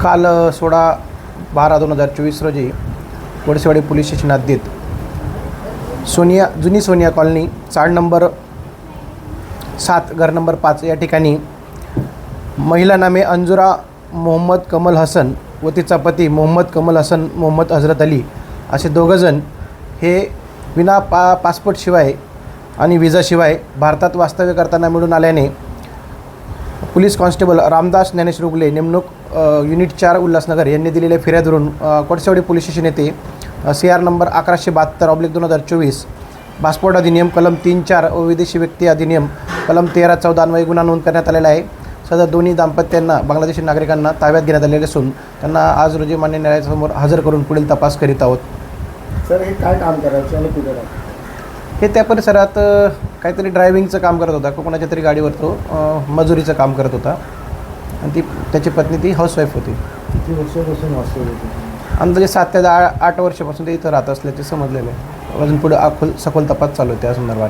काल 16/12/2024 रोजी वडसेवाडी police station हद्दीत जुनी सोनिया कॉलनी चाळ नंबर 7 घर नंबर 5 या ठिकाणी महिला नामे अंजुरा मोहम्मद कमल हसन व तिचा पती मोहम्मद कमल हसन मोहम्मद हजरत अली असे दोघंजण हे विना पासपोर्टशिवाय आणि विजाशिवाय भारतात वास्तव्य करताना मिळून आल्याने पोलीस कॉन्स्टेबल रामदास ज्ञानेश रुगले नेमणूक युनिट 4 उल्हासनगर यांनी दिलेल्या फिर्यादवरून कोटसेवाडी पोलीस स्टेशन येथे CR नंबर 1172/2024 पासपोर्ट अधिनियम कलम 3(4) व विदेशी व्यक्ती अधिनियम कलम 13(14) अन्वये गुन्हा नोंद करण्यात आलेला आहे. सदर दोन्ही दाम्पत्यांना बांगलादेशी नागरिकांना ताब्यात घेण्यात आलेले असून त्यांना आज रोजी मान्य न्यायालयासमोर हजर करून पुढील तपास करीत आहोत. सर हे काय काम करायचं आणि कुठे हे त्या परिसरात काहीतरी ड्रायव्हिंगचं काम करत होता. कोणाच्या तरी गाडीवर तो मजुरीचं काम करत होता आणि त्याची पत्नी ती हाऊसवाईफ होती. किती वर्षापासून वास्तव्य होते? अंदाजे 7 ते 8 वर्षापासून ते इथं राहत असल्याचे समजलेलं आहे. अजून पुढे सखोल तपास चालू आहे त्या संदर्भात.